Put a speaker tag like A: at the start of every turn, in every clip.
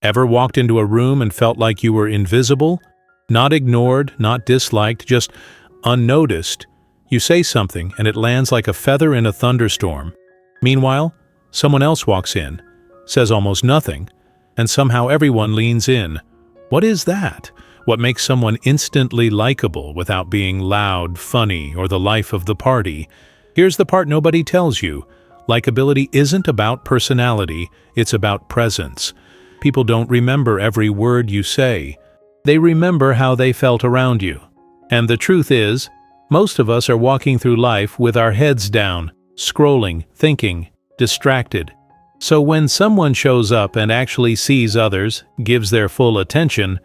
A: Ever walked into a room and felt like you were invisible? Not ignored, not disliked, just unnoticed. You say something and it lands like a feather in a thunderstorm. Meanwhile, someone else walks in, says almost nothing, and somehow everyone leans in. What is that? What makes someone instantly likable without being loud, funny, or the life of the party? Here's the part nobody tells you. Likability isn't about personality, it's about presence. People don't remember every word you say. They remember how they felt around you. And the truth is, most of us are walking through life with our heads down, scrolling, thinking, distracted. So when someone shows up and actually sees others, gives their full attention,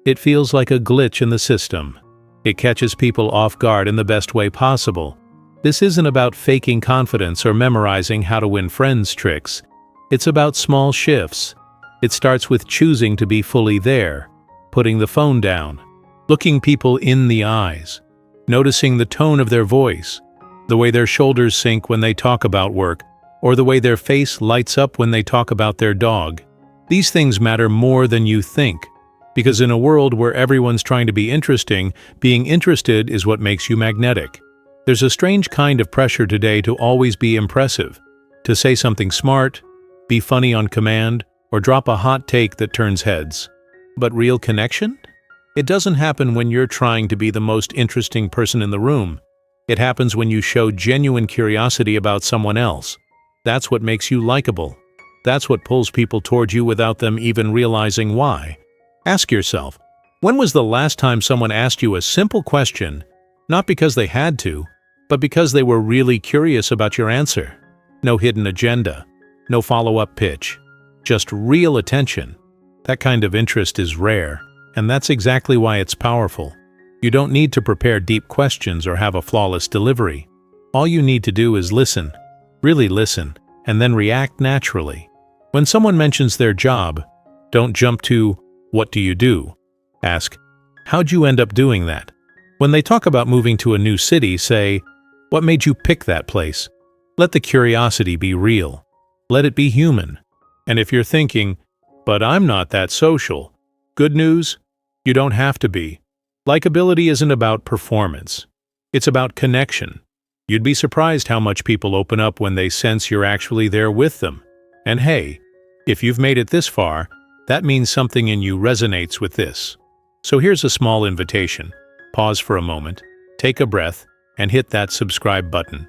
A: it feels like a glitch in the system. It catches people off guard in the best way possible. This isn't about faking confidence or memorizing how to win friends tricks. It's about small shifts. It starts with choosing to be fully there, putting the phone down, looking people in the eyes, noticing the tone of their voice, the way their shoulders sink when they talk about work, or the way their face lights up when they talk about their dog. These things matter more than you think, because in a world where everyone's trying to be interesting, being interested is what makes you magnetic. There's a strange kind of pressure today to always be impressive, to say something smart, be funny on command, or drop a hot take that turns heads. But real connection? It doesn't happen when you're trying to be the most interesting person in the room. It happens when you show genuine curiosity about someone else. That's what makes you likable. That's what pulls people toward you without them even realizing why. Ask yourself, when was the last time someone asked you a simple question, not because they had to, but because they were really curious about your answer? No hidden agenda, no follow-up pitch, just real attention. That kind of interest is rare, and that's exactly why it's powerful. You don't need to prepare deep questions or have a flawless delivery. All you need to do is listen, really listen, and then react naturally. When someone mentions their job, don't jump to, "What do you do?" Ask, "How'd you end up doing that?" When they talk about moving to a new city, say, "What made you pick that place?" Let the curiosity be real. Let it be human. And if you're thinking, "But I'm not that social," good news, you don't have to be. Likability isn't about performance. It's about connection. You'd be surprised how much people open up when they sense you're actually there with them. And hey, if you've made it this far, that means something in you resonates with this. So here's a small invitation. Pause for a moment, take a breath, and hit that subscribe button.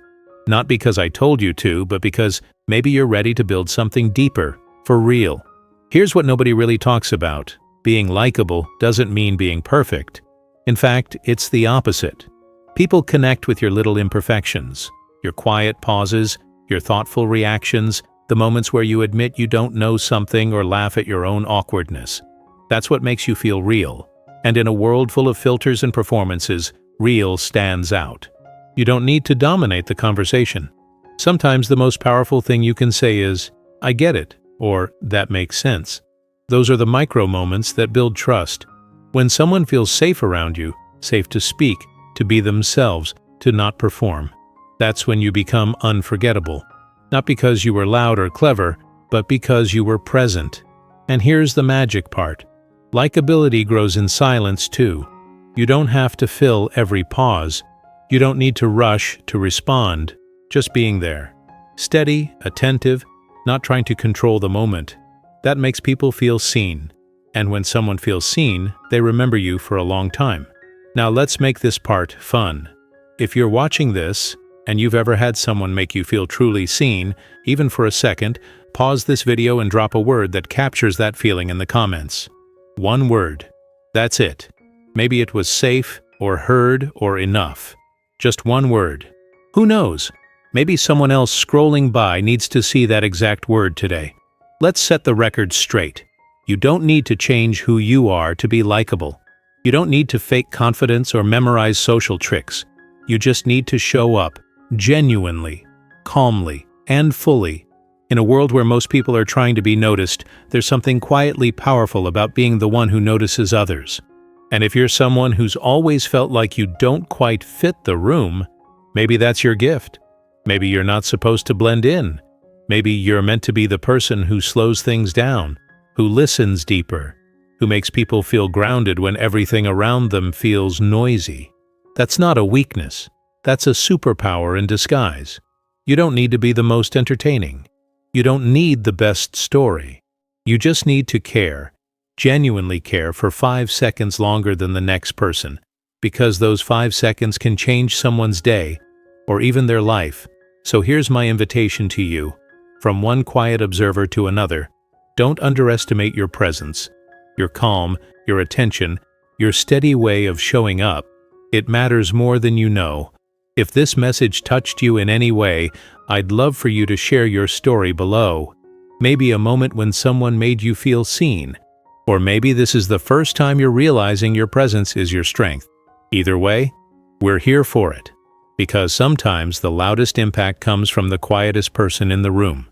A: Not because I told you to, but because maybe you're ready to build something deeper, for real. Here's what nobody really talks about. Being likable doesn't mean being perfect. In fact, it's the opposite. People connect with your little imperfections, your quiet pauses, your thoughtful reactions, the moments where you admit you don't know something or laugh at your own awkwardness. That's what makes you feel real. And in a world full of filters and performances, real stands out. You don't need to dominate the conversation. Sometimes the most powerful thing you can say is, "I get it," or "That makes sense." Those are the micro moments that build trust. When someone feels safe around you, safe to speak, to be themselves, to not perform, that's when you become unforgettable. Not because you were loud or clever, but because you were present. And here's the magic part. Likability grows in silence too. You don't have to fill every pause. You don't need to rush to respond, just being there. Steady, attentive, not trying to control the moment. That makes people feel seen. And when someone feels seen, they remember you for a long time. Now let's make this part fun. If you're watching this, and you've ever had someone make you feel truly seen, even for a second, pause this video and drop a word that captures that feeling in the comments. One word. That's it. Maybe it was safe, or heard, or enough. Just one word. Who knows? Maybe someone else scrolling by needs to see that exact word today. Let's set the record straight. You don't need to change who you are to be likable. You don't need to fake confidence or memorize social tricks. You just need to show up, genuinely, calmly, and fully. In a world where most people are trying to be noticed, there's something quietly powerful about being the one who notices others. And if you're someone who's always felt like you don't quite fit the room, maybe that's your gift. Maybe you're not supposed to blend in. Maybe you're meant to be the person who slows things down, who listens deeper, who makes people feel grounded when everything around them feels noisy. That's not a weakness. That's a superpower in disguise. You don't need to be the most entertaining. You don't need the best story. You just need to care, genuinely care for 5 seconds longer than the next person, because those 5 seconds can change someone's day or even their life. So here's my invitation to you, from one quiet observer to another. Don't underestimate your presence, your calm, your attention, your steady way of showing up. It matters more than you know. If this message touched you in any way, I'd love for you to share your story below. Maybe a moment when someone made you feel seen, or maybe this is the first time you're realizing your presence is your strength. Either way, we're here for it, because sometimes the loudest impact comes from the quietest person in the room.